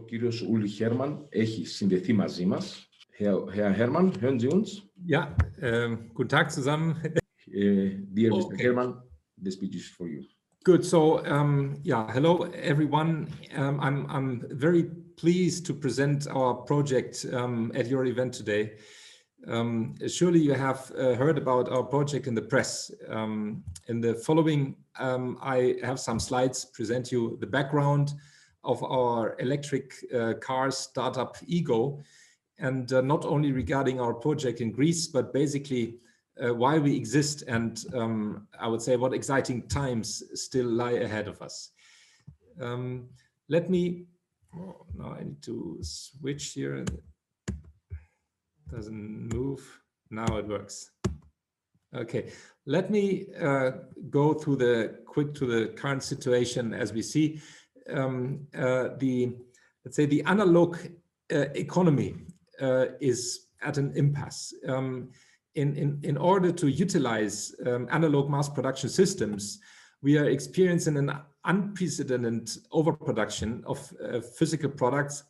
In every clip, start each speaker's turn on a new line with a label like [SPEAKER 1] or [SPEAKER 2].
[SPEAKER 1] κύριος Ulrich Hermann έχει συνδεθεί μαζί μας. Herr Hermann, hören Sie uns?
[SPEAKER 2] Ja, guten Tag zusammen.
[SPEAKER 1] Dear Mr. Hermann, the speech is for you.
[SPEAKER 2] Good. So, yeah, hello everyone. I'm very pleased to present our project at your event today. Surely you have heard about our project in the press. In the following, I have some slides present you the background of our electric car startup Ego, and not only regarding our project in Greece, but basically why we exist, and I would say what exciting times still lie ahead of us. Let me, oh, now I need to switch here. Doesn't move. Now it works. Okay, let me go through the current situation as we see. Let's say the analog economy is at an impasse. In order to utilize analog mass production systems, we are experiencing an unprecedented overproduction of physical products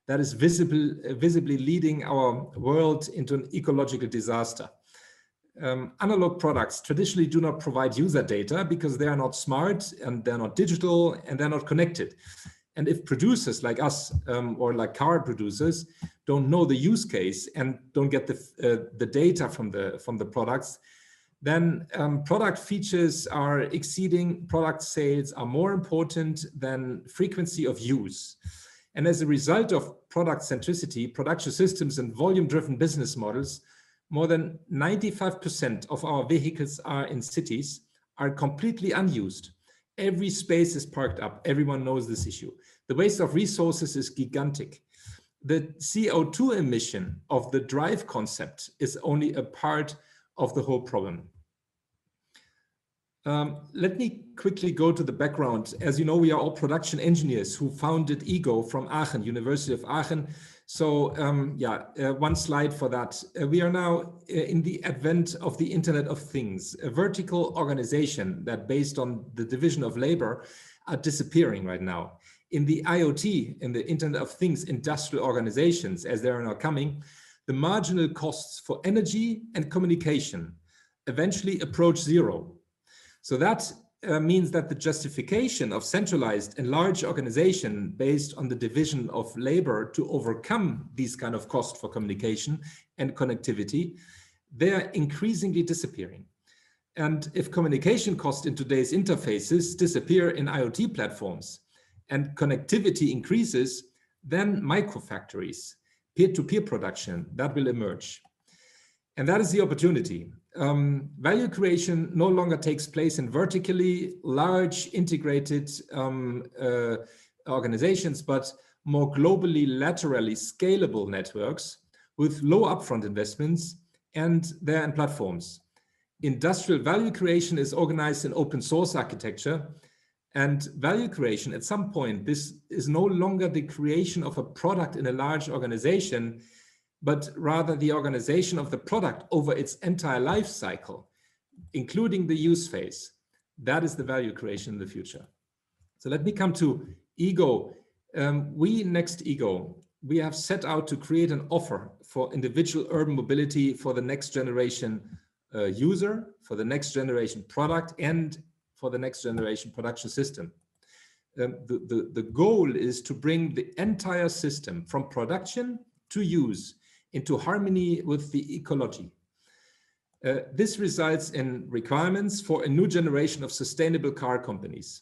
[SPEAKER 2] that is visibly leading our world into an ecological disaster. Analog products traditionally do not provide user data because they are not smart and they're not digital and they're not connected. And if producers like us or like car producers don't know the use case and don't get the data from the products, then product features are exceeding product sales are more important than frequency of use. And as a result of product centricity, production systems and volume-driven business models, more than 95% of our vehicles are in cities, are completely unused. Every space is parked up. Everyone knows this issue. The waste of resources is gigantic. The CO2 emission of the drive concept is only a part of the whole problem. Let me quickly go to the background. As you know, we are all production engineers who founded Ego from Aachen, University of Aachen. So one slide for that. We are now in the advent of the Internet of Things, a vertical organization that based on the division of labor are disappearing right now. In the IoT, in the Internet of Things industrial organizations, as they are now coming, the marginal costs for energy and communication eventually approach zero. So that means that the justification of centralized and large organization based on the division of labor to overcome these kind of costs for communication and connectivity, they are increasingly disappearing. And if communication costs in today's interfaces disappear in IoT platforms and connectivity increases, then microfactories, peer-to-peer production, that will emerge. And that is the opportunity. Value creation no longer takes place in vertically large integrated organizations, but more globally, laterally scalable networks with low upfront investments and their platforms. Industrial value creation is organized in open source architecture, and value creation at some point, this is no longer the creation of a product in a large organization, but rather the organization of the product over its entire life cycle, including the use phase. That is the value creation in the future. So let me come to Ego. We, Next Ego, we have set out to create an offer for individual urban mobility for the next generation user, for the next generation product, and for the next generation production system. The goal is to bring the entire system from production to use into harmony with the ecology. This results in requirements for a new generation of sustainable car companies.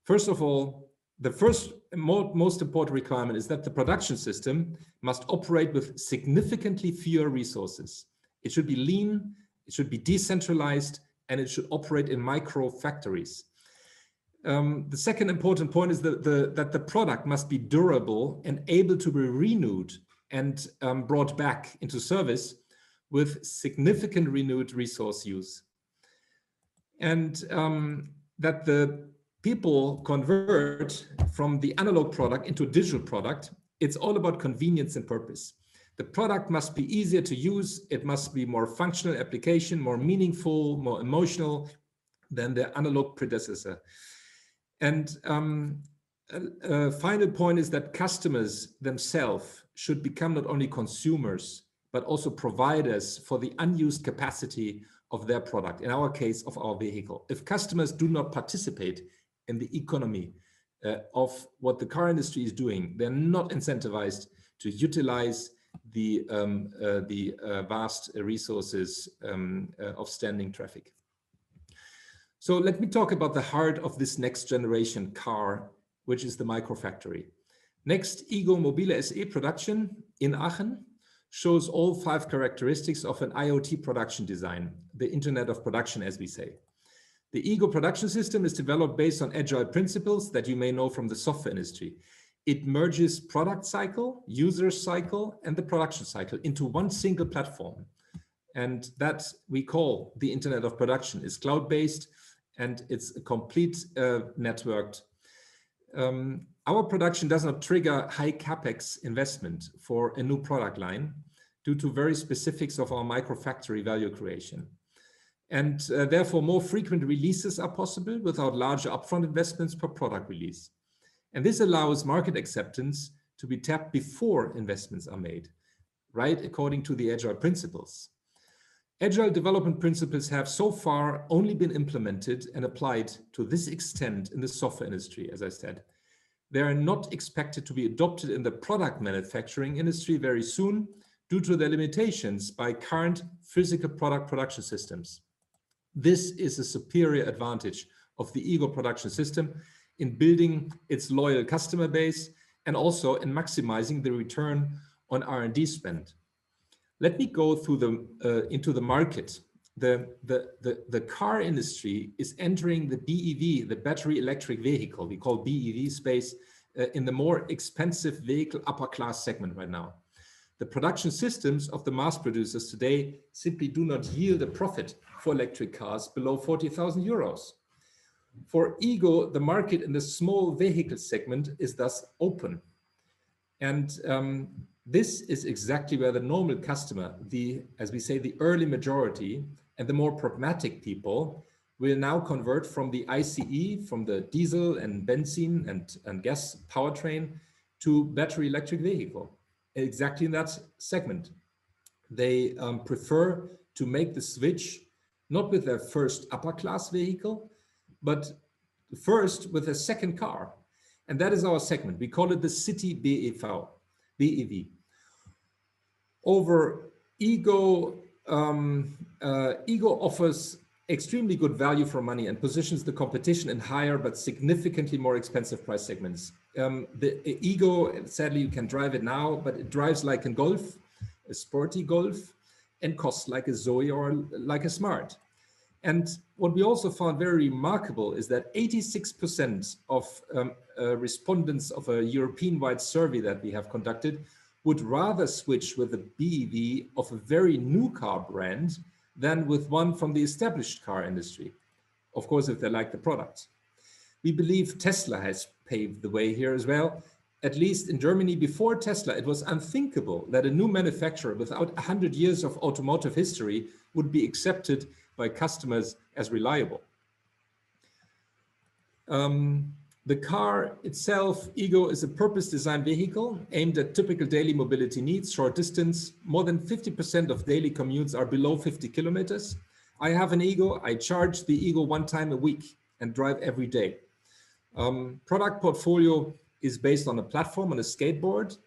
[SPEAKER 2] First of all, the first most important requirement is that the production system must operate with significantly fewer resources. It should be lean, it should be decentralized, and it should operate in micro factories. The second important point is that the product must be durable and able to be renewed and brought back into service with significant renewed resource use. And that the people convert from the analog product into a digital product, it's all about convenience and purpose. The product must be easier to use, it must be more functional application, more meaningful, more emotional than the analog predecessor. And final point is that customers themselves should become not only consumers, but also providers for the unused capacity of their product, in our case, of our vehicle. If customers do not participate in the economy of what the car industry is doing, they're not incentivized to utilize the vast resources of standing traffic. So let me talk about the heart of this next generation car, which is the microfactory. Next, Ego Mobile SE production in Aachen shows all 5 characteristics of an IoT production design, the Internet of Production, as we say. The Ego production system is developed based on agile principles that you may know from the software industry. It merges product cycle, user cycle, and the production cycle into one single platform. And that we call the Internet of Production. It's cloud-based and it's a complete networked. Our production does not trigger high capex investment for a new product line due to very specifics of our microfactory value creation. And therefore, more frequent releases are possible without larger upfront investments per product release. And this allows market acceptance to be tapped before investments are made, right according to the agile principles. Agile development principles have so far only been implemented and applied to this extent in the software industry, as I said. They are not expected to be adopted in the product manufacturing industry very soon due to their limitations by current physical product production systems. This is a superior advantage of the Ego production system in building its loyal customer base and also in maximizing the return on R&D spend. Let me go through into the market. The car industry is entering the BEV, the battery electric vehicle, we call BEV space, in the more expensive vehicle upper class segment right now. The production systems of the mass producers today simply do not yield a profit for electric cars below 40,000 euros. For Ego, the market in the small vehicle segment is thus open. And this is exactly where the normal customer, as we say, the early majority and the more pragmatic people will now convert from the ICE, from the diesel and benzene and gas powertrain to battery electric vehicle, exactly in that segment. They prefer to make the switch, not with their first upper class vehicle, but first with a second car. And that is our segment. We call it the city BEV. Over Ego, Ego offers extremely good value for money and positions the competition in higher but significantly more expensive price segments. The Ego, sadly, you can drive it now, but it drives like a Golf, a sporty Golf, and costs like a Zoe or like a Smart. And what we also found very remarkable is that 86% of respondents of a European-wide survey that we have conducted would rather switch with a BEV of a very new car brand than with one from the established car industry. Of course, if they like the product. We believe Tesla has paved the way here as well. At least in Germany, before Tesla, it was unthinkable that a new manufacturer without 100 years of automotive history would be accepted by customers as reliable. The car itself, Ego, is a purpose-designed vehicle aimed at typical daily mobility needs, short distance. More than 50% of daily commutes are below 50 kilometers. I have an Ego. I charge the Ego one time a week and drive every day. Product portfolio is based on a platform on a skateboard.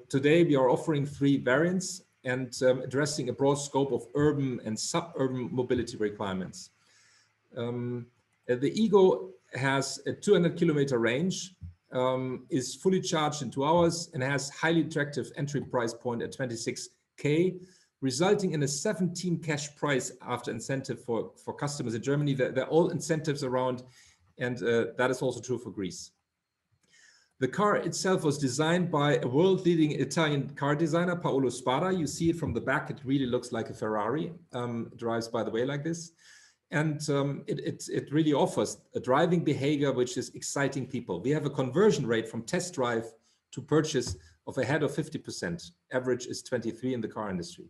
[SPEAKER 2] Today, we are offering 3 variants and addressing a broad scope of urban and suburban mobility requirements. The Ego has a 200 kilometer range, is fully charged in 2 hours, and has highly attractive entry price point at 26K, resulting in a 17 cash price after incentive for customers in Germany. They're all incentives around, and that is also true for Greece. The car itself was designed by a world-leading Italian car designer, Paolo Spada. You see it from the back. It really looks like a Ferrari. It drives, by the way, like this. And it really offers a driving behavior which is exciting people. We have a conversion rate from test drive to purchase of ahead of 50%. Average is 23 in the car industry.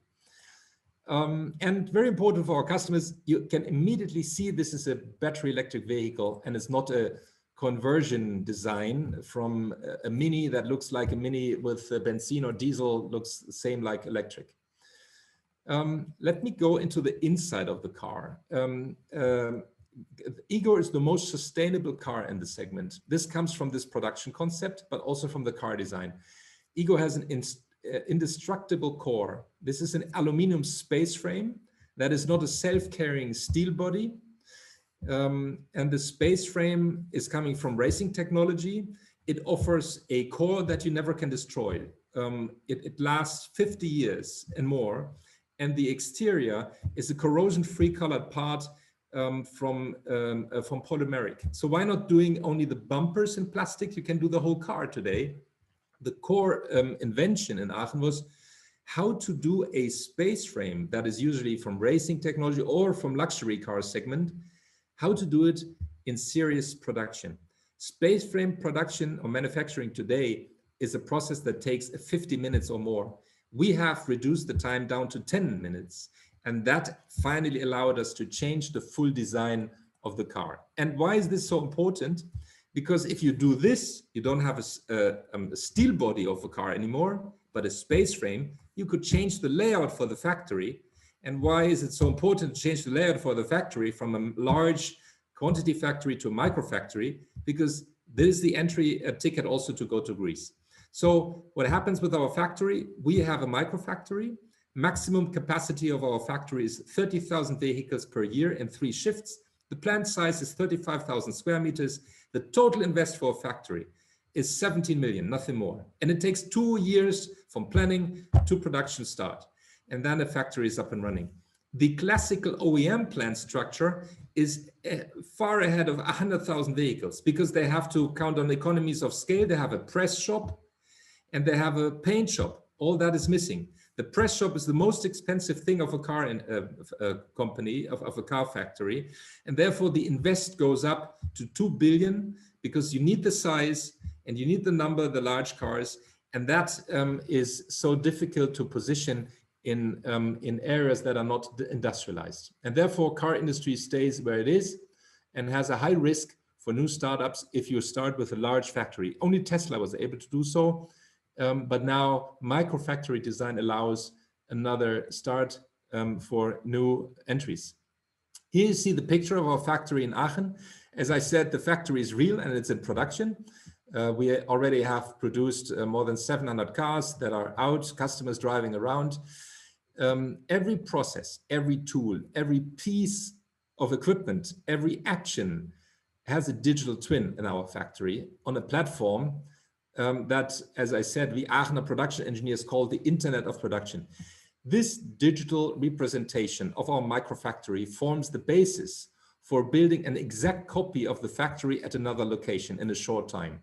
[SPEAKER 2] And very important for our customers, you can immediately see this is a battery electric vehicle and it's not a conversion design from a Mini that looks like a Mini with benzene or diesel, looks the same like electric. Let me go into the inside of the car. Ego is the most sustainable car in the segment. This comes from this production concept, but also from the car design. Ego has an indestructible core. This is an aluminum space frame that is not a self-carrying steel body. And the space frame is coming from racing technology. It offers a core that you never can destroy. It lasts 50 years and more. And the exterior is a corrosion-free colored part from polymeric. So why not doing only the bumpers in plastic? You can do the whole car today. The core invention in Aachen was how to do a space frame that is usually from racing technology or from luxury car segment, how to do it in serious production. Space frame production or manufacturing today is a process that takes 50 minutes or more. We have reduced the time down to 10 minutes, and that finally allowed us to change the full design of the car. And why is this so important? Because if you do this, you don't have a steel body of a car anymore, but a space frame. You could change the layout for the factory. And why is it so important to change the layout for the factory from a large quantity factory to a micro factory? Because this is the entry ticket also to go to Greece. So what happens with our factory? We have a micro factory. Maximum capacity of our factory is 30,000 vehicles per year in 3 shifts. The plant size is 35,000 square meters. The total invest for a factory is 17 million, nothing more. And it takes 2 years from planning to production start. And then the factory is up and running. The classical OEM plant structure is far ahead of 100,000 vehicles because they have to count on economies of scale. They have a press shop and they have a paint shop. All that is missing. The press shop is the most expensive thing of a car in a company, of a car factory. And therefore the invest goes up to 2 billion because you need the size and you need the number of the large cars. And that is so difficult to position in areas that are not industrialized. And therefore car industry stays where it is and has a high risk for new startups if you start with a large factory. Only Tesla was able to do so. But now microfactory design allows another start for new entries. Here you see the picture of our factory in Aachen. As I said, the factory is real and it's in production. We already have produced more than 700 cars that are out, customers driving around. Every process, every tool, every piece of equipment, every action has a digital twin in our factory on a platform that, as I said, we Aachener production engineers call the Internet of Production. This digital representation of our microfactory forms the basis for building an exact copy of the factory at another location in a short time.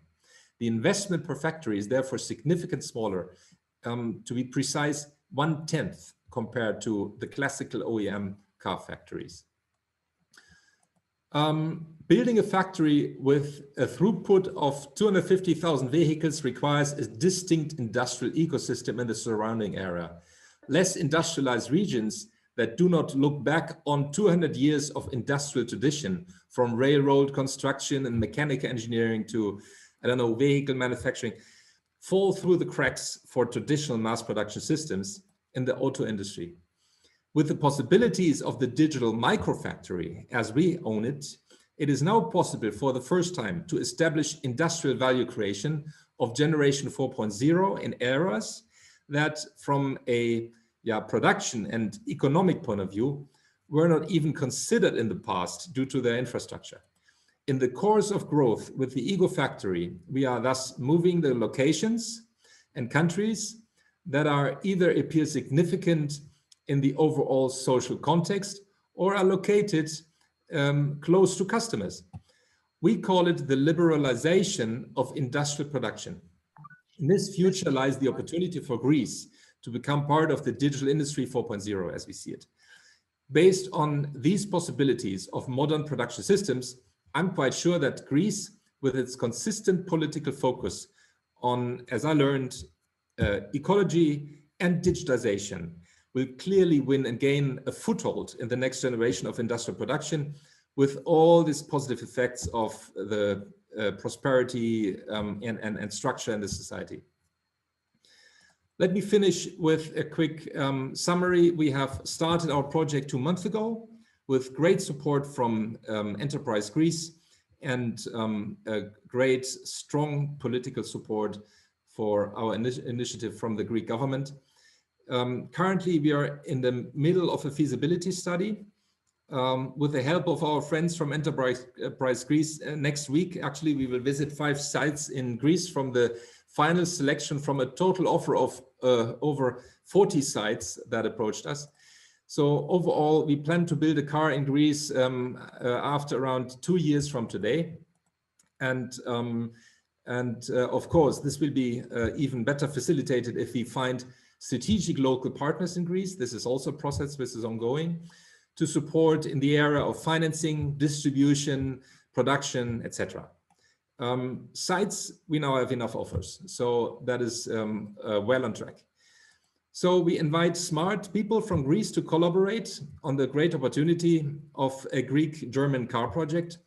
[SPEAKER 2] The investment per factory is therefore significantly smaller, to be precise, 1/10 compared to the classical OEM car factories. Building a factory with a throughput of 250,000 vehicles requires a distinct industrial ecosystem in the surrounding area. Less industrialized regions that do not look back on 200 years of industrial tradition, from railroad construction and mechanical engineering to, I don't know, vehicle manufacturing, fall through the cracks for traditional mass production systems in the auto industry. With the possibilities of the digital microfactory as we own it, it is now possible for the first time to establish industrial value creation of generation 4.0 in areas that from a production and economic point of view were not even considered in the past due to their infrastructure. In the course of growth with the Ego Factory, we are thus moving the locations and countries that are either appear significant in the overall social context or are located close to customers. We call it the liberalization of industrial production. In this future lies the opportunity for Greece to become part of the digital industry 4.0 as we see it. Based on these possibilities of modern production systems, I'm quite sure that Greece, with its consistent political focus on, as I learned, ecology and digitization, will clearly win and gain a foothold in the next generation of industrial production with all these positive effects of the prosperity and structure in the society. Let me finish with a quick summary. We have started our project 2 months ago with great support from Enterprise Greece and a great, strong political support for our initiative from the Greek government. Currently, we are in the middle of a feasibility study with the help of our friends from Enterprise Greece. Next week, actually, we will visit 5 sites in Greece from the final selection from a total offer of over 40 sites that approached us. So overall, we plan to build a car in Greece after around 2 years from today. And of course, this will be even better facilitated if we find strategic local partners in Greece. This is also a process which is ongoing to support in the area of financing, distribution, production, etc. Sites, we now have enough offers, so that is well on track. So we invite smart people from Greece to collaborate on the great opportunity of a Greek-German car project.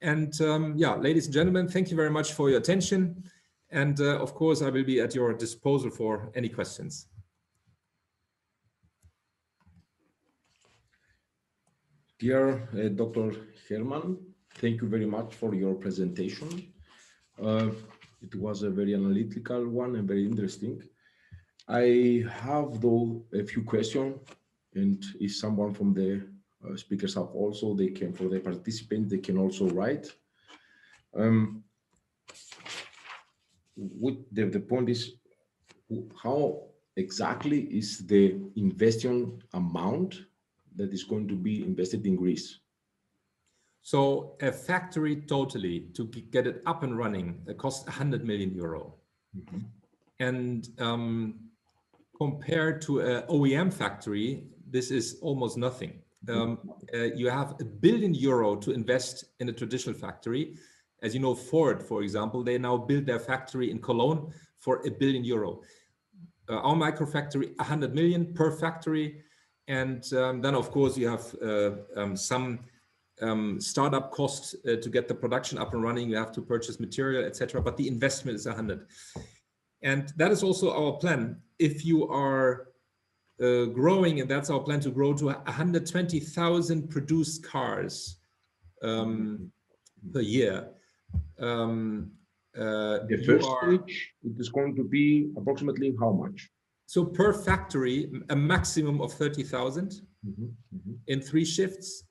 [SPEAKER 2] And yeah, ladies and gentlemen, thank you very much for your attention. And of course, I will be at your disposal for any questions.
[SPEAKER 1] Dear Dr. Herman, thank you very much for your presentation. It was a very analytical one and very interesting. I have, though, a few questions, and if someone from the speakers have also, they can, for the participants, they can also write. The point is, how exactly is the investment amount that is going to be invested in Greece?
[SPEAKER 2] So a factory totally, to get it up and running, it costs 100 million euro. Mm-hmm. And compared to an OEM factory, this is almost nothing. You have €1 billion to invest in a traditional factory. As you know, Ford, for example, they now build their factory in Cologne for €1 billion. Our microfactory, 100 million per factory. And then, of course, you have some startup costs to get the production up and running. You have to purchase material, etc. But the investment is 100. And that is also our plan. If you are growing, and that's our plan, to grow to 120,000 produced cars per year.
[SPEAKER 1] The first stage, it is going to be approximately how much?
[SPEAKER 2] So per factory, a maximum of 30,000 in 3 shifts.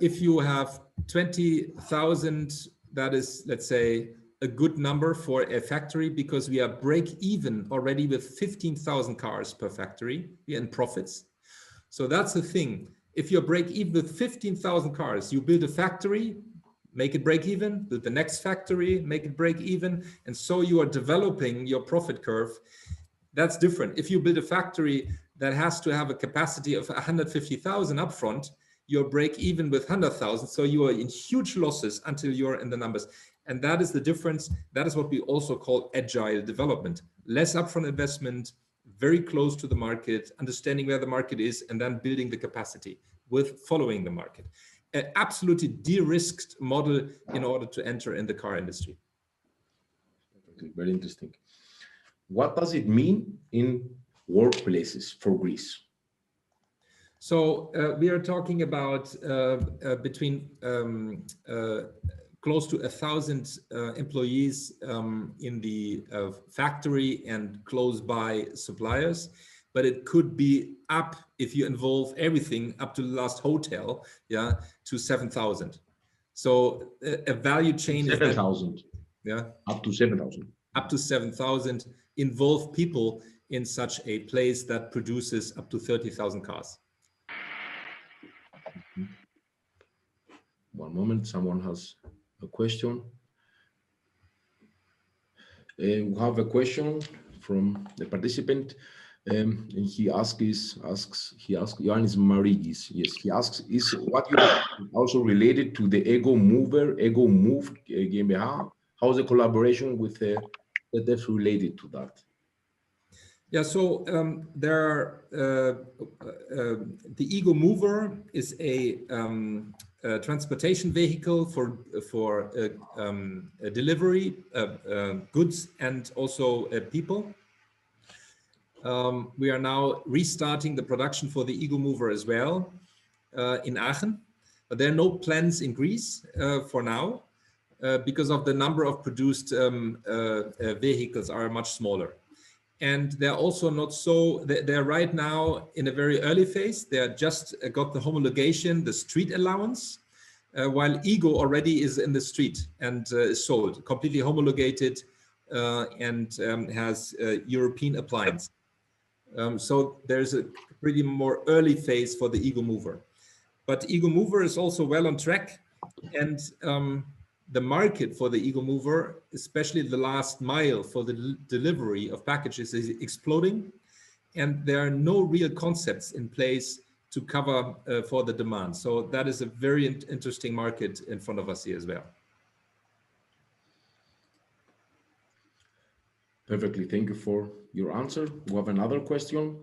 [SPEAKER 2] If you have 20,000, that is, let's say, a good number for a factory, because we are break even already with 15,000 cars per factory. We are in profits. So that's the thing. If you break even with 15,000 cars, you build a factory, make it break even, build the next factory, make it break even. And so you are developing your profit curve. That's different. If you build a factory that has to have a capacity of 150,000 upfront, you're break even with 100,000. So you are in huge losses until you're in the numbers. And that is the difference. That is what we also call agile development. Less upfront investment, very close to the market, understanding where the market is, and then building the capacity with following the market. An absolutely de-risked model in order to enter in the car industry.
[SPEAKER 1] Very interesting. What does it mean in workplaces for Greece?
[SPEAKER 2] So we are talking about between close to 1,000 employees in the factory and close by suppliers, but it could be up, if you involve everything, up to the last hotel, yeah, to 7,000. So a value chain
[SPEAKER 1] 7,000.
[SPEAKER 2] Yeah,
[SPEAKER 1] up to 7,000.
[SPEAKER 2] Up to 7,000 involve people in such a place that produces up to 30,000 cars.
[SPEAKER 1] One moment, someone has a question. We have a question from the participant, and he asks, Ioannis Marigis. Yes, he asks, is what you have also related to the Ego Move GmbH? How's the collaboration with the ZF related to that?
[SPEAKER 2] Yeah, so there are, the Ego Mover is a transportation vehicle for delivery goods and also people. We are now restarting the production for the Ego Mover as well in Aachen, but there are no plans in Greece for now because of the number of produced vehicles are much smaller. And they're also not so, they're right now in a very early phase. They're just got the homologation, the street allowance, while Ego already is in the street and is sold, completely homologated and has European appliance. So there's a pretty more early phase for the Ego Mover. But Ego Mover is also well on track, and the market for the Ego Mover, especially the last mile for the delivery of packages, is exploding, and there are no real concepts in place to cover for the demand. So that is a very interesting market in front of us here as well.
[SPEAKER 1] Perfectly, thank you for your answer. We have another question.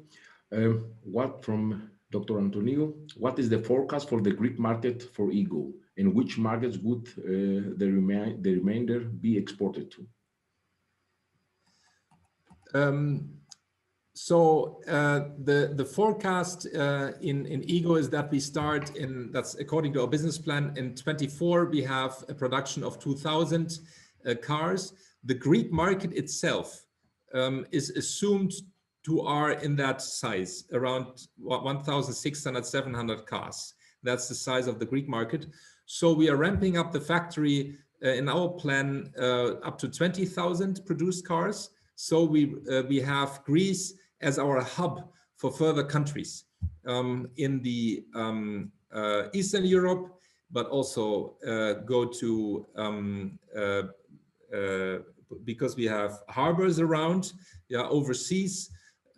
[SPEAKER 1] What from Dr. Antonio, what is the forecast for the Greek market for Ego? And which markets would the remainder be exported to?
[SPEAKER 2] The forecast in Ego is that we start in, that's according to our business plan, in 24 we have a production of 2,000 cars. The Greek market itself is assumed to are in that size, around 1,600, 700 cars. That's the size of the Greek market. So we are ramping up the factory in our plan up to 20,000 produced cars. So we have Greece as our hub for further countries in the Eastern Europe, but also go to, because we have harbors around, overseas,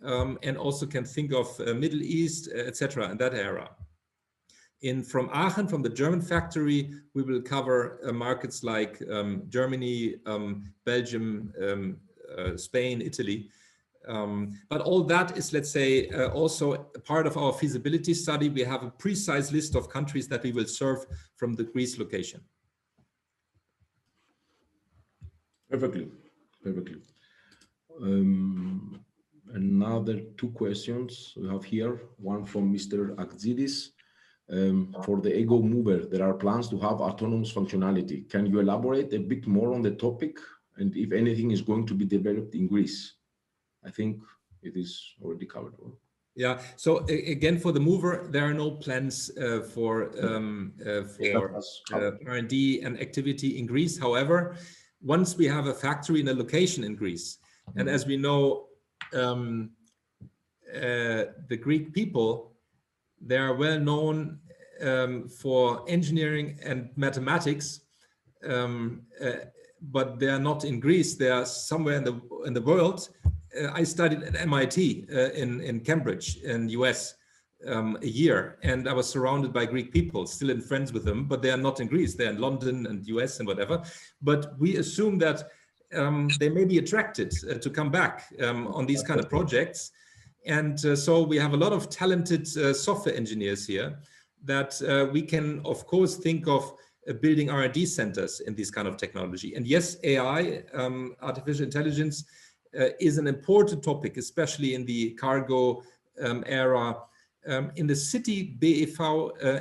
[SPEAKER 2] and also can think of Middle East, etc. in that area. From Aachen, from the German factory, we will cover markets like Germany, Belgium, Spain, Italy. But all that is, let's say, also a part of our feasibility study. We have a precise list of countries that we will serve from the Greece location.
[SPEAKER 1] Perfectly, perfectly. Another two questions we have here. One from Mr. Akzidis. For the Ego Mover, there are plans to have autonomous functionality. Can you elaborate a bit more on the topic and if anything is going to be developed in Greece? I think it is already covered.
[SPEAKER 2] Yeah, so again, for the Mover, there are no plans for R&D and activity in Greece. However, once we have a factory in a location in Greece, and as we know, the Greek people, they are well known for engineering and mathematics, but they are not in Greece. They are somewhere in the world. I studied at MIT in Cambridge in US a year, and I was surrounded by Greek people, still in friends with them, but they are not in Greece. They're in London and US and whatever. But we assume that they may be attracted to come back on these kind of projects. And so we have a lot of talented software engineers here that we can, of course, think of building R&D centers in this kind of technology. And yes, AI, artificial intelligence, is an important topic, especially in the cargo era. In the city BEV,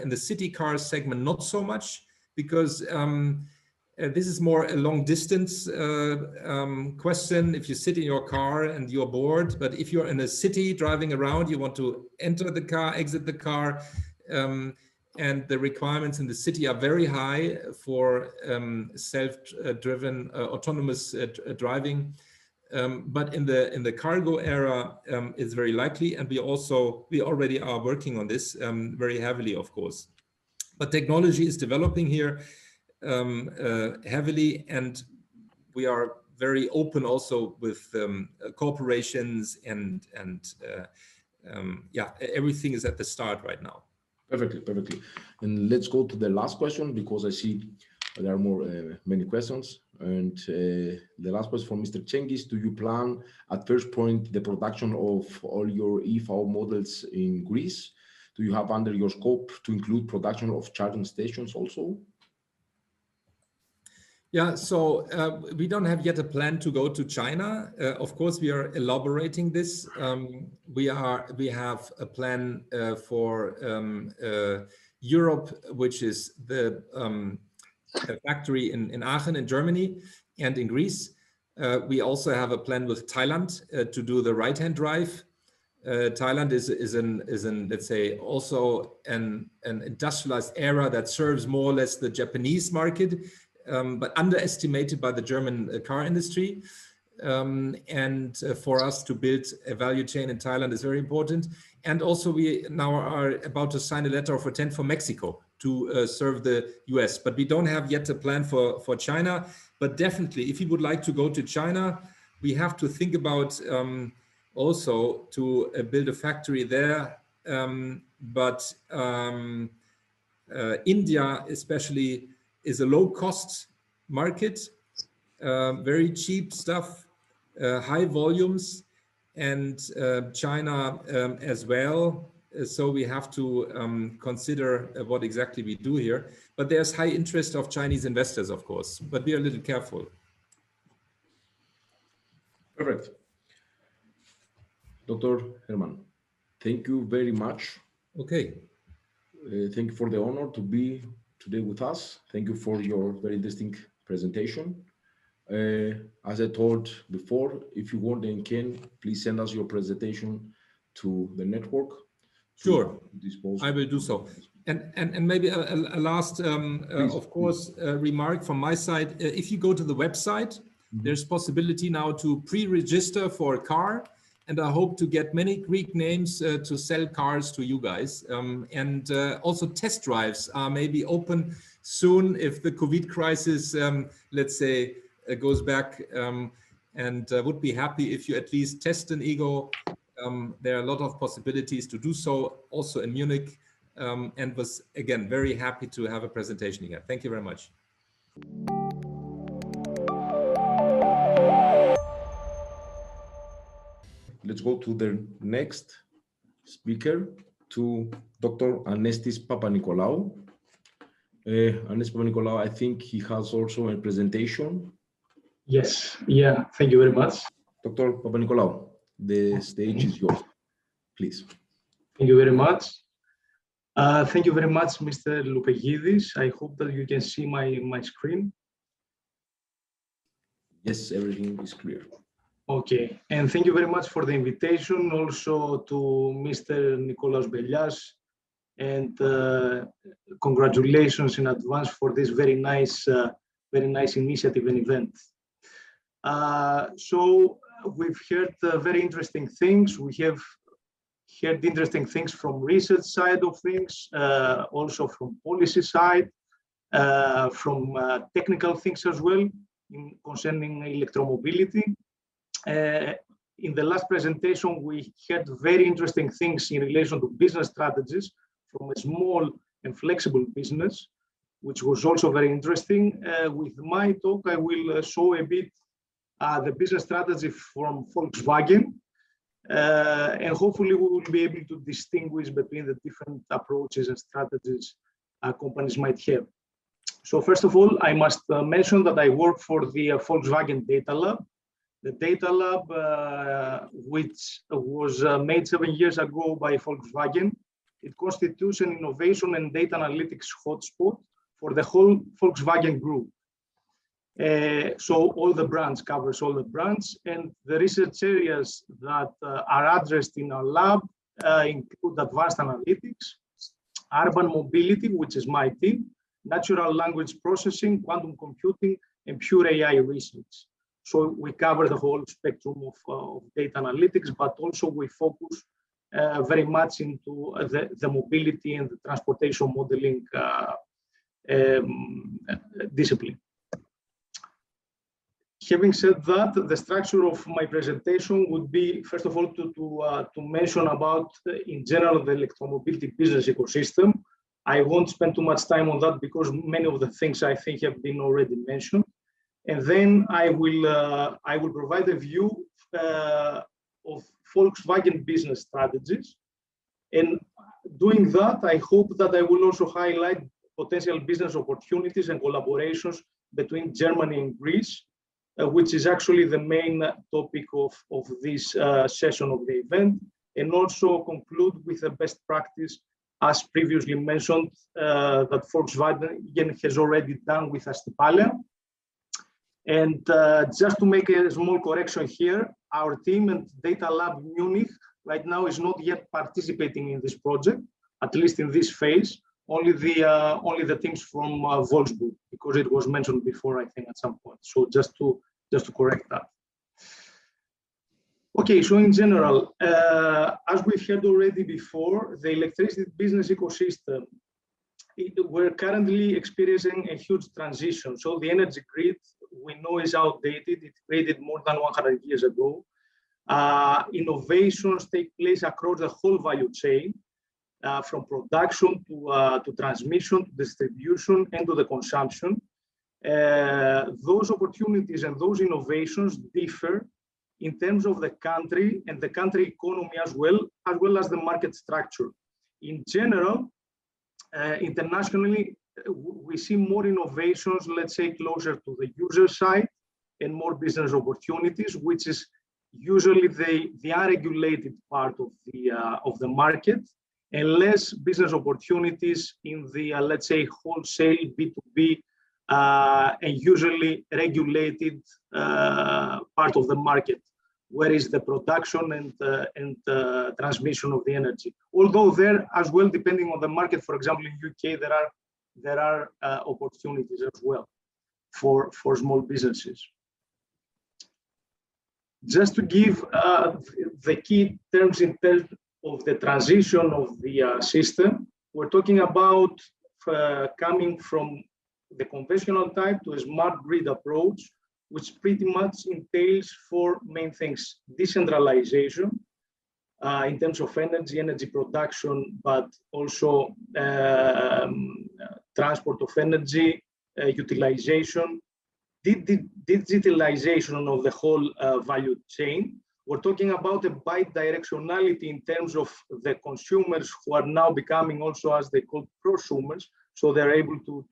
[SPEAKER 2] in the city car segment, not so much, because this is more a long distance question. If you sit in your car and you're bored, but if you're in a city driving around, you want to enter the car, exit the car, and the requirements in the city are very high for self-driven autonomous driving. But in the cargo era, it's very likely, and we already are working on this very heavily, of course. But technology is developing here heavily, and we are very open also with corporations and yeah, everything is at the start right now.
[SPEAKER 1] Perfectly, perfectly. And let's go to the last question, because I see there are many questions. And the last question from Mr. Cengiz: do you plan at first point the production of all your EV models in Greece? do you have under your scope to include production of charging stations also?
[SPEAKER 2] Yeah, so we don't have yet a plan to go to China. Of course, we are elaborating this. We have a plan for Europe, which is the factory in Aachen in Germany and in Greece. We also have a plan with Thailand to do the right-hand drive. Thailand is an let's say also an industrialized area that serves more or less the Japanese market, but underestimated by the German car industry. And for us to build a value chain in Thailand is very important. And also we now are about to sign a letter of intent for Mexico to serve the US, but we don't have yet a plan for China. But definitely, if you would like to go to China, we have to think about also to build a factory there. But India especially is a low-cost market, very cheap stuff, high volumes, and China as well. So we have to consider what exactly we do here. But there's high interest of Chinese investors, of course, but be a little careful.
[SPEAKER 1] Perfect. Dr. Herman, thank you very much.
[SPEAKER 2] Okay.
[SPEAKER 1] Thank you for the honor to be today with us. Thank you for your very interesting presentation. As I told before, if you want and can, please send us your presentation to the network.
[SPEAKER 2] Sure, I will do so. And maybe a last, of course, remark from my side. If you go to the website, there's possibility now to pre-register for a car. And I hope to get many Greek names to sell cars to you guys. And also test drives are maybe open soon if the COVID crisis, let's say, goes back. And would be happy if you at least test an ego. There are a lot of possibilities to do so also in Munich. And was, again, very happy to have a presentation here. Thank you very much.
[SPEAKER 1] Let's go to the next speaker, to Dr. Anestis Papanikolaou. Anestis Papanikolaou, I think he has also a presentation.
[SPEAKER 3] Yes, yeah, thank you very much.
[SPEAKER 1] Dr. Papanikolaou, the stage is yours, please.
[SPEAKER 3] Thank you very much. Thank you very much, Mr. Loupegidis. I hope that you can see my screen.
[SPEAKER 1] Yes, everything is clear.
[SPEAKER 3] Okay, and thank you very much for the invitation, also to Mr. Nikolaos Belias, and congratulations in advance for this very nice initiative and event. So we've heard very interesting things. We have heard interesting things from research side of things, also from policy side, from technical things as well, concerning electromobility. In the last presentation, we had very interesting things in relation to business strategies from a small and flexible business, which was also very interesting. With my talk, I will show a bit the business strategy from Volkswagen, and hopefully we will be able to distinguish between the different approaches and strategies companies might have. So first of all, I must mention that I work for the Volkswagen Data Lab. The Data Lab, which was made 7 years ago by Volkswagen, it constitutes an innovation and data analytics hotspot for the whole Volkswagen Group. So all the brands, covers all the brands, and the research areas that are addressed in our lab include advanced analytics, urban mobility, which is my team, natural language processing, quantum computing, and pure AI research. So we cover the whole spectrum of data analytics, but also we focus very much into the mobility and the transportation modeling discipline. Having said that, the structure of my presentation would be, first of all, to mention about, in general, the electromobility business ecosystem. I won't spend too much time on that because many of the things I think have been already mentioned. And then I will provide a view of Volkswagen business strategies And doing that, I hope that I will also highlight potential business opportunities and collaborations between Germany and Greece, which is actually the main topic of this session of the event, and also conclude with the best practice, as previously mentioned, that Volkswagen has already done with Astipalia. And just to make a small correction here, our team and Data Lab Munich right now is not yet participating in this project, at least in this phase. Only the teams from Wolfsburg, because it was mentioned before, I think, at some point. So just to correct that. Okay, so in general, as we've heard already before, the electricity business ecosystem, we're currently experiencing a huge transition. So the energy grid, we know, is outdated. It created more than 100 years ago. Innovations take place across the whole value chain, from production to transmission, to distribution, and to the consumption. Those opportunities and those innovations differ in terms of the country and the country economy as well as the market structure. In general, internationally, we see more innovations, let's say, closer to the user side, and more business opportunities, which is usually the unregulated part of the market, and less business opportunities in the, let's say, wholesale B2B and usually regulated part of the market, where is the production and transmission of the energy. Although there as well, depending on the market, for example, in UK, there are opportunities as well for small businesses. Just to give the key terms in terms of the transition of the system, we're talking about coming from the conventional type to a smart grid approach, which pretty much entails four main things: decentralization in terms of energy production, but also transport of energy, utilization, digitalization of the whole value chain. We're talking about a bi-directionality in terms of the consumers who are now becoming also, as they call, prosumers, so they're able to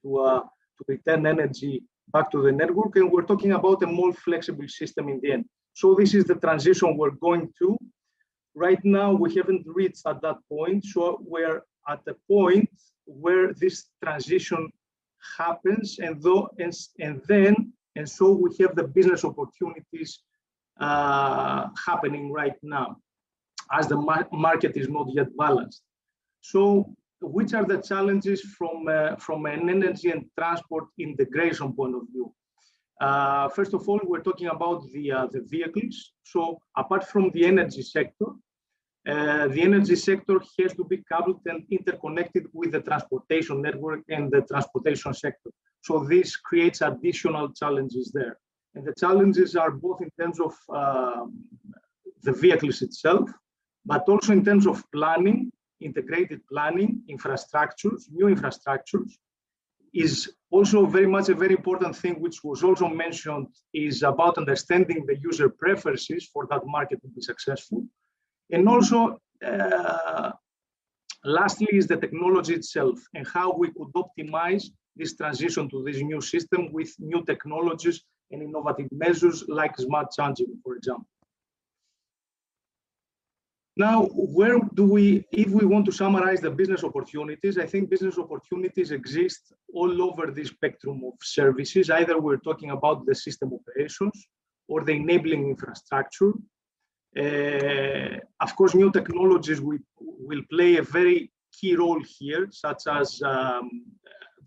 [SPEAKER 3] return energy back to the network, and we're talking about a more flexible system in the end. So this is the transition we're going to. Right now, we haven't reached at that point, so we're at the point where this transition happens, and so we have the business opportunities happening right now, as the market is not yet balanced. So, which are the challenges from an energy and transport integration point of view? First of all, we're talking about the vehicles. So, apart from the energy sector has to be coupled and interconnected with the transportation network and the transportation sector. So this creates additional challenges there. And the challenges are both in terms of the vehicles itself, but also in terms of planning, integrated planning, infrastructures, new infrastructures, is also very much a very important thing, which was also mentioned, is about understanding the user preferences for that market to be successful. And also, lastly, is the technology itself and how we could optimize this transition to this new system with new technologies and innovative measures like smart charging, for example. Now, where do we, if we want to summarize the business opportunities, I think business opportunities exist all over the spectrum of services. Either we're talking about the system operations or the enabling infrastructure. Of course, new technologies will play a very key role here, such as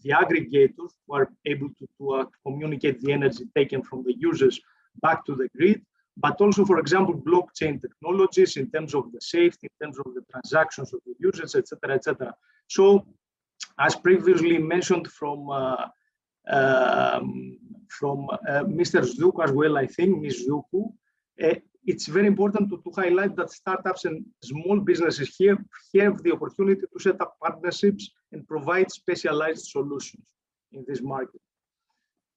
[SPEAKER 3] the aggregators who are able to communicate the energy taken from the users back to the grid, but also, for example, blockchain technologies in terms of the safety, in terms of the transactions of the users, etc., etc. So, as previously mentioned from Mr. Zouk as well, I think, Ms. Zoukou, it's very important to highlight that startups and small businesses here have the opportunity to set up partnerships and provide specialized solutions in this market.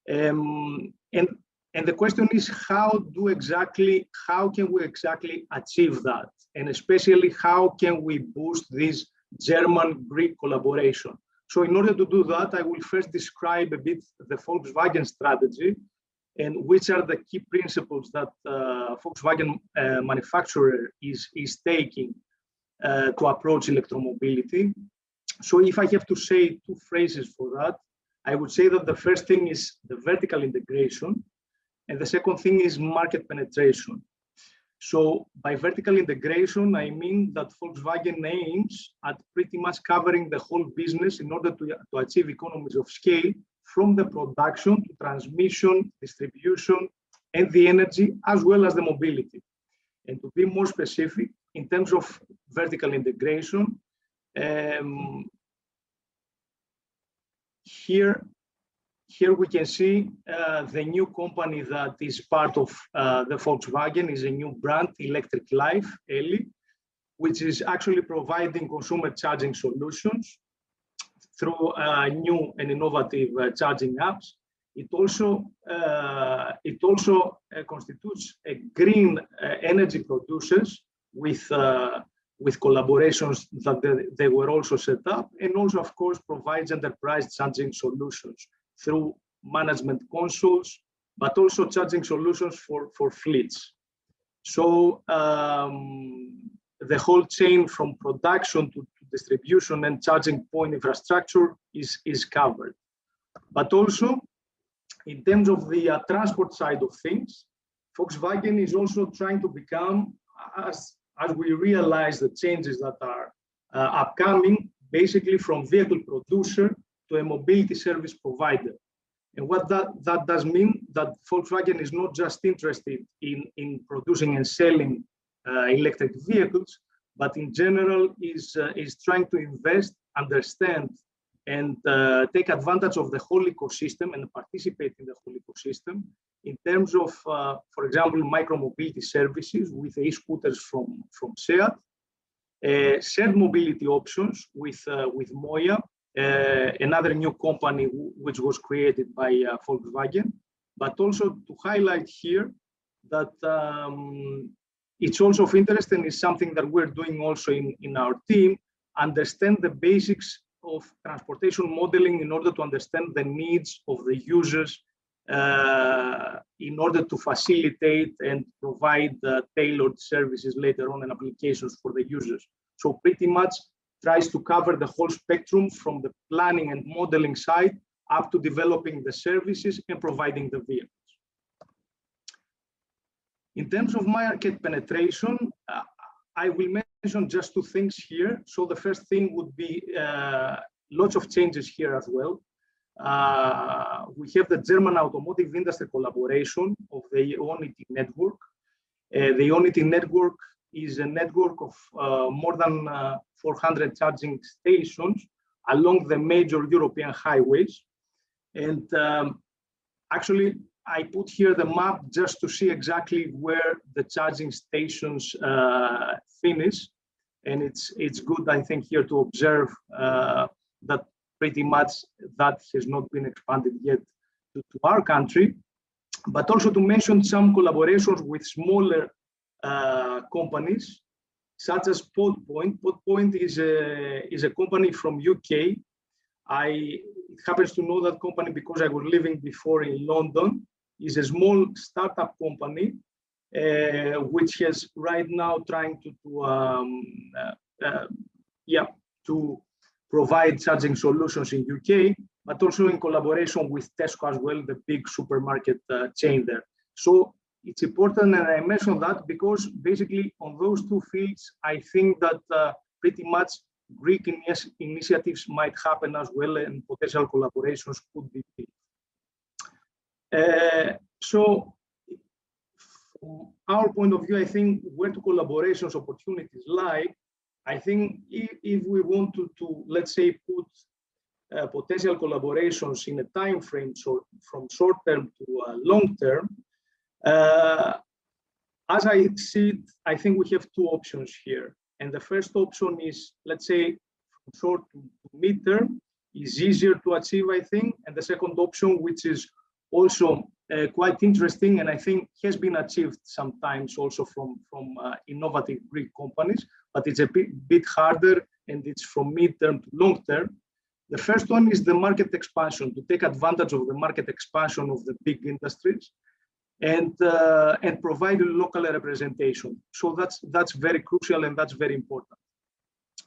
[SPEAKER 3] And And the question is, how can we exactly achieve that? And especially, how can we boost this German-Greek collaboration? So in order to do that, I will first describe a bit the Volkswagen strategy and which are the key principles that Volkswagen manufacturer is taking to approach electromobility. So if I have to say two phrases for that, I would say that the first thing is the vertical integration, and the second thing is market penetration. So by vertical integration, I mean that Volkswagen aims at pretty much covering the whole business in order to achieve economies of scale from the production to transmission, distribution, and the energy, as well as the mobility. And to be more specific, in terms of vertical integration, here we can see the new company that is part of the Volkswagen is a new brand, Electric Life, ELI, which is actually providing consumer charging solutions through new and innovative charging apps. It also constitutes a green energy producers with collaborations that they were also set up, and also, of course, provides enterprise charging solutions through management consoles, but also charging solutions for fleets. So the whole chain from production to distribution and charging point infrastructure is covered. But also, in terms of the transport side of things, Volkswagen is also trying to become, as we realize the changes that are upcoming, basically from vehicle producer to a mobility service provider. And what that does mean, that Volkswagen is not just interested in producing and selling electric vehicles, but in general is trying to invest, understand, and take advantage of the whole ecosystem and participate in the whole ecosystem in terms of, for example, micro-mobility services with e-scooters from SEAT, shared mobility options with Moya, another new company which was created by Volkswagen, but also to highlight here that it's also of interest and is something that we're doing also in our team, understand the basics of transportation modeling in order to understand the needs of the users in order to facilitate and provide tailored services later on and applications for the users. So pretty much tries to cover the whole spectrum from the planning and modeling side up to developing the services and providing the vehicles. In terms of market penetration, I will mention just two things here. So the first thing would be lots of changes here as well. We have the German automotive industry collaboration of the IONITY network. The IONITY network is a network of more than 400 charging stations along the major European highways. And actually, I put here the map just to see exactly where the charging stations finish. And it's good, I think, here to observe that pretty much that has not been expanded yet to our country, but also to mention some collaborations with smaller companies, such as PodPoint. PodPoint is a company from UK. It happens to know that company because I was living before in London. Is a small startup company which has right now trying to provide charging solutions in UK, but also in collaboration with Tesco as well, the big supermarket chain there. So it's important, and I mention that because basically on those two fields, I think that pretty much Greek initiatives might happen as well, and potential collaborations could be built. So from our point of view, I think where do collaborations opportunities lie? I think if we want to let's say, put potential collaborations in a time frame, so from short term to long term, as I see it, I think we have two options here. And the first option is, let's say, from short to mid term, is easier to achieve, I think. And the second option, which is also quite interesting, and I think has been achieved sometimes also from innovative Greek companies, but it's a bit harder, and it's from mid-term to long-term. The first one is the market expansion, to take advantage of the market expansion of the big industries and provide a local representation. So that's very crucial, and that's very important.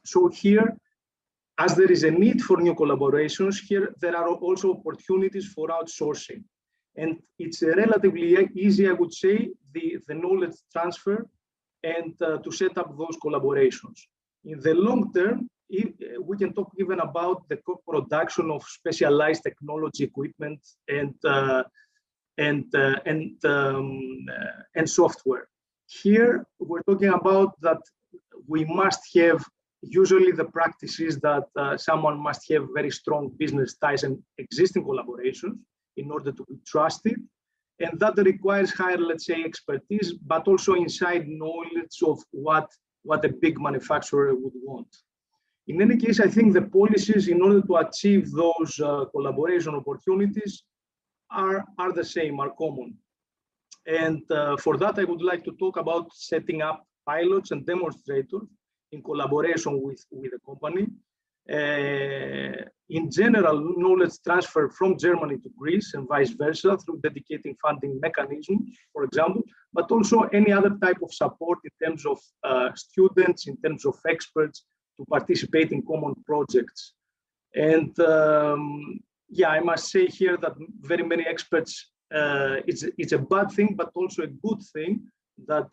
[SPEAKER 3] So here, as there is a need for new collaborations, here there are also opportunities for outsourcing. And it's relatively easy, I would say, the knowledge transfer and to set up those collaborations. In the long term, we can talk even about the co-production of specialized technology equipment and software. Here, we're talking about that we must have, usually the practice is that someone must have very strong business ties and existing collaborations in order to be trusted. And that requires higher, let's say, expertise, but also inside knowledge of what a big manufacturer would want. In any case, I think the policies in order to achieve those collaboration opportunities are the same, are common. And for that, I would like to talk about setting up pilots and demonstrators in collaboration with the company. In general, knowledge transfer from Germany to Greece and vice versa through dedicating funding mechanisms, for example, but also any other type of support in terms of students, in terms of experts to participate in common projects. And yeah, I must say here that very many experts, it's a bad thing, but also a good thing that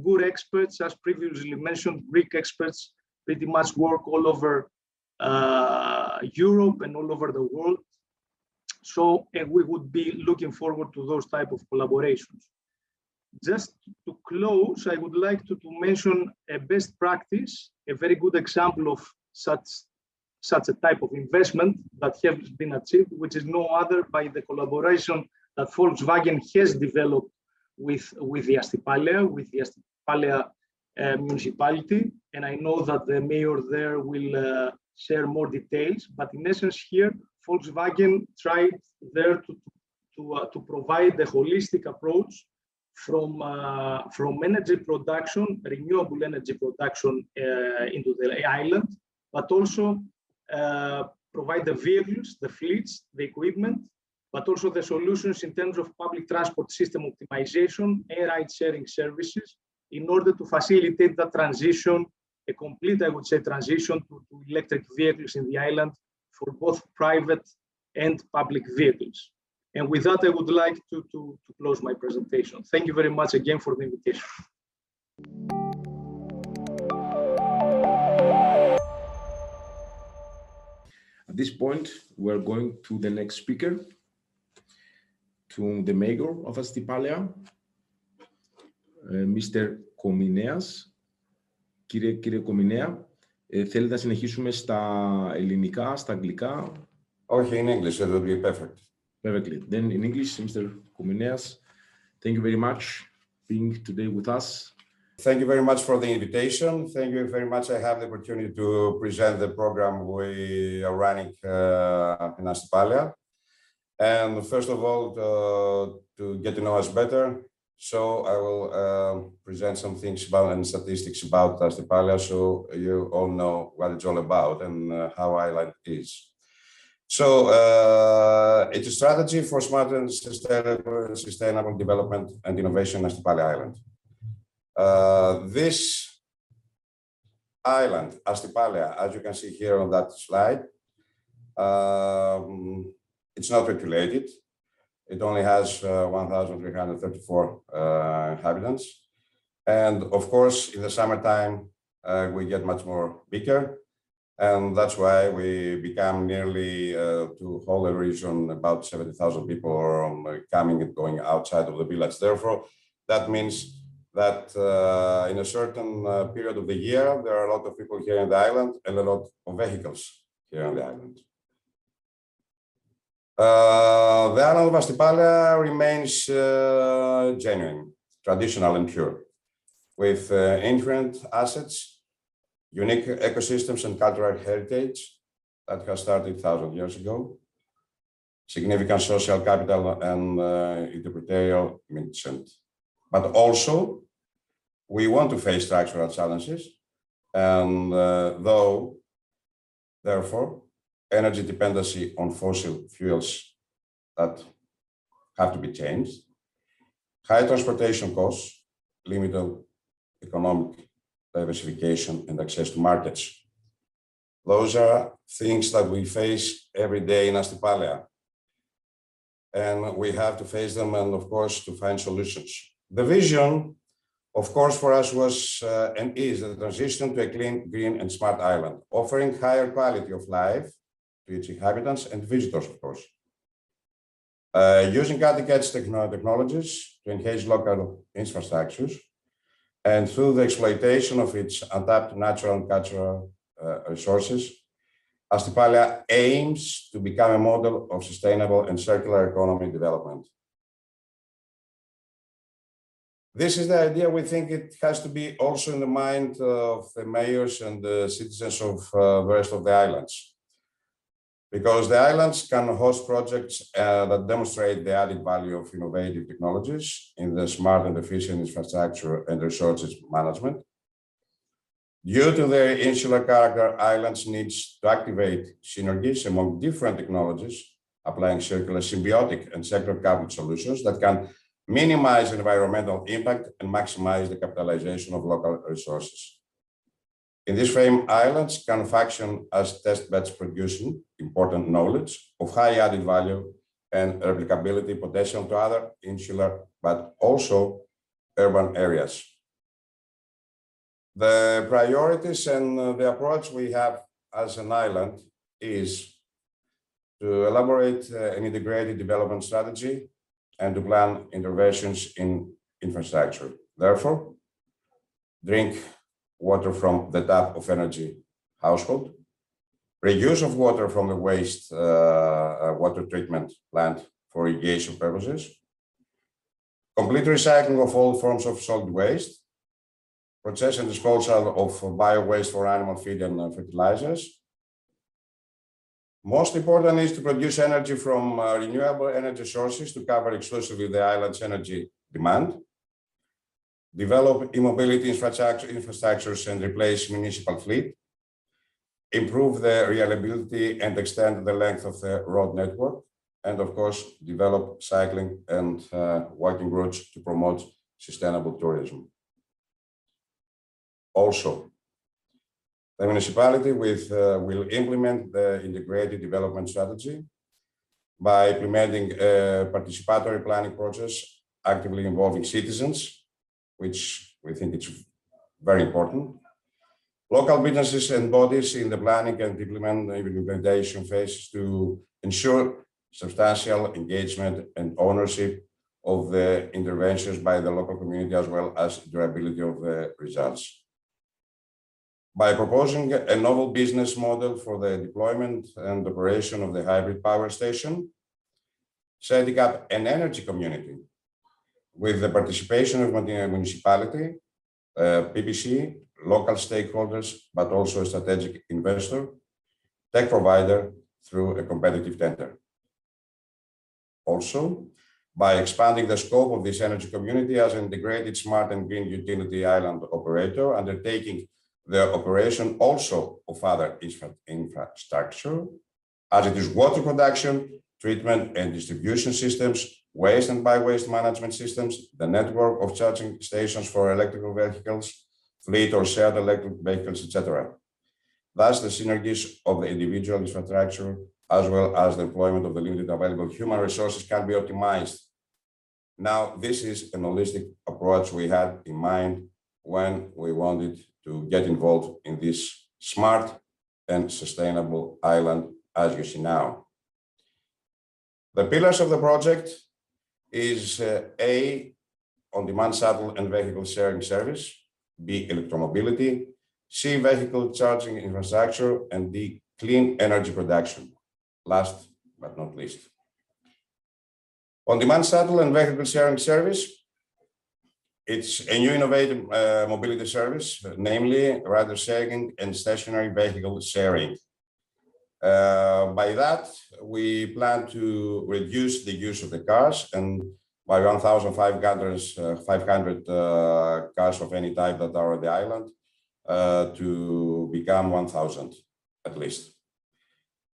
[SPEAKER 3] good experts, as previously mentioned, Greek experts pretty much work all over Europe and all over the world. So we would be looking forward to those type of collaborations. Just to close, I would like to mention a best practice, a very good example of such a type of investment that has been achieved, which is no other by the collaboration that Volkswagen has developed with the Astypalea, municipality. And I know that the mayor there will share more details, but in essence here, Volkswagen tried there to provide the holistic approach from energy production, renewable energy production into the island, but also provide the vehicles, the fleets, the equipment, but also the solutions in terms of public transport system optimization and ride-sharing services in order to facilitate that transition, a complete, I would say, transition to electric vehicles in the island for both private and public vehicles. And with that, I would like to close my presentation. Thank you very much again for the invitation.
[SPEAKER 1] At this point, we're going to the next speaker, to the mayor of Astypalea, Mr. Komineas. Κύριε Κομινέα, θέλετε να συνεχίσουμε στα ελληνικά, στα αγγλικά?
[SPEAKER 4] Όχι, in English, it will be perfect.
[SPEAKER 1] Perfectly. Then in English, Mr. Komineas, thank you very much for being today with us.
[SPEAKER 4] Thank you very much for the invitation. Thank you very much. I have the opportunity to present the program we are running in Astypalea. And first of all, to get to know us better, so I will present some things about and statistics about Astypalea, so you all know what it's all about and how island is. So it's a strategy for smart and sustainable development and innovation in Astypalea Island. This island, Astypalea, as you can see here on that slide, it's not regulated. It only has 1,334 inhabitants. And of course, in the summertime, we get much more bigger. And that's why we become nearly to whole the region, about 70,000 people are coming and going outside of the village. Therefore, that means that in a certain period of the year, there are a lot of people here in the island and a lot of vehicles here on the island. The island of Astypalea remains genuine, traditional and pure, with inherent assets, unique ecosystems and cultural heritage that has started 1,000 years ago. significant social capital and entrepreneurial mission. But also, we want to face structural challenges, and therefore, energy dependency on fossil fuels that have to be changed, high transportation costs, limited economic diversification and access to markets. Those are things that we face every day in Astypalia. And we have to face them and, of course, to find solutions. The vision, of course, for us was and is the transition to a clean, green, and smart island, offering higher quality of life to its inhabitants and visitors, of course. Using cutting-edge technologies to enhance local infrastructures, and through the exploitation of its untapped natural and cultural resources, Astypalia aims to become a model of sustainable and circular economy development. This is the idea. We think it has to be also in the mind of the mayors and the citizens of the rest of the islands, because the islands can host projects that demonstrate the added value of innovative technologies in the smart and efficient infrastructure and resources management. Due to their insular character, islands needs to activate synergies among different technologies, applying circular, symbiotic, and sector-coupled solutions that can minimize environmental impact and maximize the capitalization of local resources. In this frame, islands can function as test beds producing important knowledge of high added value and replicability potential to other insular, but also urban areas. The priorities and the approach we have as an island is to elaborate an integrated development strategy and to plan interventions in infrastructure. Therefore, drink water from the tap of energy household, reuse of water from the waste water treatment plant for irrigation purposes, complete recycling of all forms of solid waste, process and disposal of bio-waste for animal feed and fertilizers. Most important is to produce energy from renewable energy sources to cover exclusively the island's energy demand, develop e-mobility infrastructures and replace municipal fleet, improve the reliability and extend the length of the road network, and of course, develop cycling and walking routes to promote sustainable tourism. Also, the municipality will implement the integrated development strategy by implementing a participatory planning process actively involving citizens, which we think it's very important. Local businesses and bodies in the planning and implementation phases to ensure substantial engagement and ownership of the interventions by the local community, as well as durability of the results. By proposing a novel business model for the deployment and operation of the hybrid power station, setting up an energy community with the participation of the municipality, PPC, local stakeholders, but also a strategic investor, tech provider through a competitive tender. Also, by expanding the scope of this energy community as an integrated smart and green utility island operator, undertaking the operation also of other infrastructure, as it is water production, treatment and distribution systems, waste and by-waste management systems, the network of charging stations for electrical vehicles, fleet or shared electric vehicles, etc. Thus, the synergies of the individual infrastructure, as well as the employment of the limited available human resources, can be optimized. Now, this is an holistic approach we had in mind when we wanted to get involved in this smart and sustainable island, as you see now. The pillars of the project is A, on-demand shuttle and vehicle sharing service, B, electromobility, C, vehicle charging infrastructure, and D, clean energy production, last but not least. On-demand shuttle and vehicle sharing service, it's a new innovative mobility service, namely rider sharing and stationary vehicle sharing. By that, we plan to reduce the use of the cars, and by 1,500 cars of any type that are on the island to become 1,000 at least.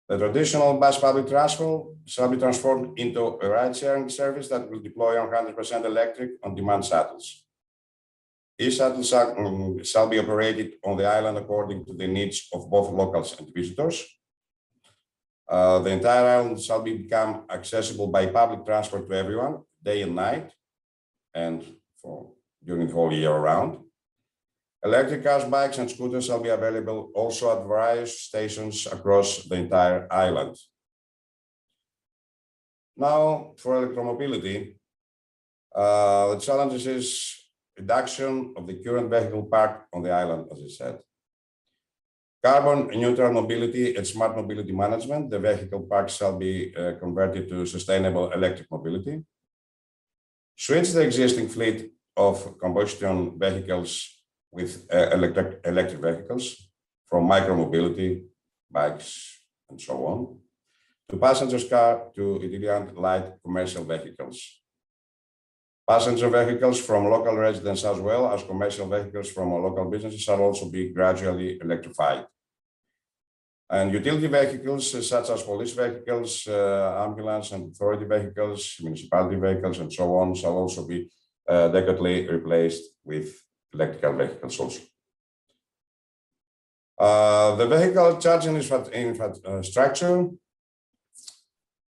[SPEAKER 4] The traditional bus public transport shall be transformed into a ride-sharing service that will deploy 100% electric on-demand shuttles. These shuttles shall be operated on the island according to the needs of both locals and visitors. The entire island shall become accessible by public transport to everyone, day and night, and during the whole year round. Electric cars, bikes, and scooters shall be available also at various stations across the entire island. Now, for electromobility, the challenges is reduction of the current vehicle park on the island, as I said. Carbon neutral mobility and smart mobility management. The vehicle park shall be converted to sustainable electric mobility. Switch the existing fleet of combustion vehicles with electric vehicles from micromobility, bikes, and so on, to passengers' car to itinerant light commercial vehicles. Passenger vehicles from local residents as well as commercial vehicles from local businesses shall also be gradually electrified. And utility vehicles such as police vehicles, ambulance and authority vehicles, municipality vehicles, and so on shall also be decadally replaced with electrical vehicles also. The vehicle charging infrastructure.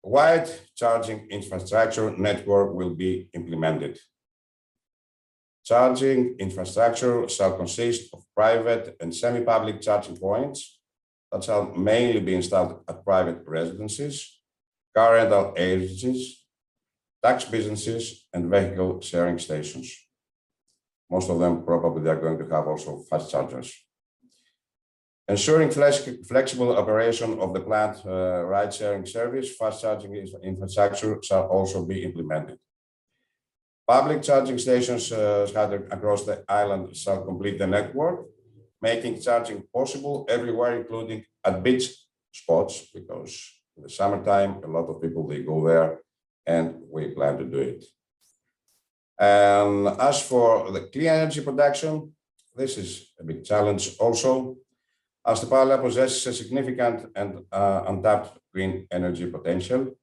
[SPEAKER 4] Wide charging infrastructure network will be implemented. Charging infrastructure shall consist of private and semi-public charging points that shall mainly be installed at private residences, car rental agencies, tax businesses, and vehicle sharing stations. Most of them probably they are going to have also fast chargers. Ensuring flexible operation of the planned ride-sharing service, fast charging infrastructure shall also be implemented. Public charging stations scattered across the island shall complete the network, making charging possible everywhere, including at beach spots, because in the summertime, a lot of people, they go there, and we plan to do it. And as for the clean energy production, this is a big challenge also. Astypalea possesses a significant and untapped green energy potential.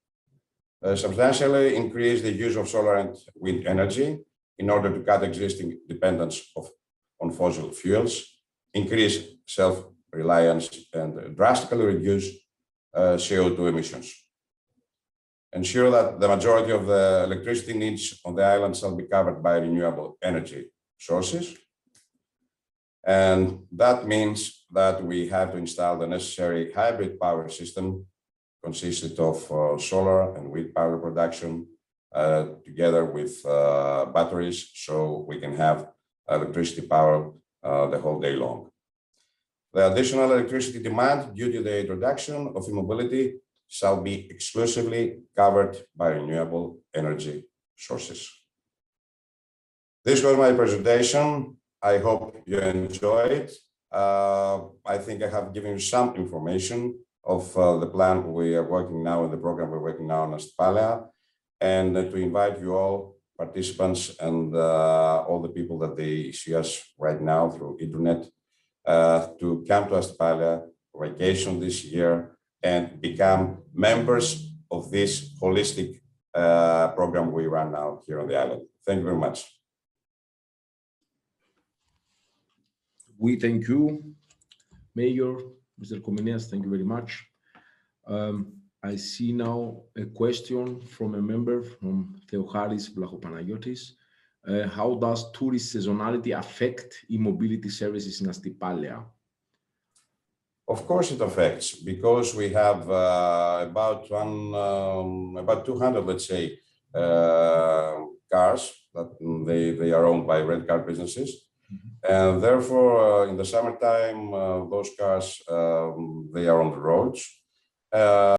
[SPEAKER 4] Substantially increase the use of solar and wind energy in order to cut existing dependence on fossil fuels, increase self-reliance, and drastically reduce CO2 emissions. Ensure that the majority of the electricity needs on the island shall be covered by renewable energy sources. And that means that we have to install the necessary hybrid power system consisted of solar and wind power production together with batteries, so we can have electricity power the whole day long. The additional electricity demand due to the introduction of e-mobility shall be exclusively covered by renewable energy sources. This was my presentation. I hope you enjoyed. I think I have given you some information of the plan we are working now, in the program we're working now on Astypalea, and to invite you all participants and all the people that they see us right now through internet to come to Astypalea vacation this year and become members of this holistic program we run now here on the island. Thank you very much.
[SPEAKER 1] We thank you, Mayor, Mr. Komenias, thank you very much. I see now a question from a member from Theocharis Vlachopanagiotis. How does tourist seasonality affect e-mobility services in Astypalea?
[SPEAKER 4] Of course it affects, because we have about 200, let's say, cars that they are owned by rent car businesses. And therefore, in the summertime, those cars, they are on the roads.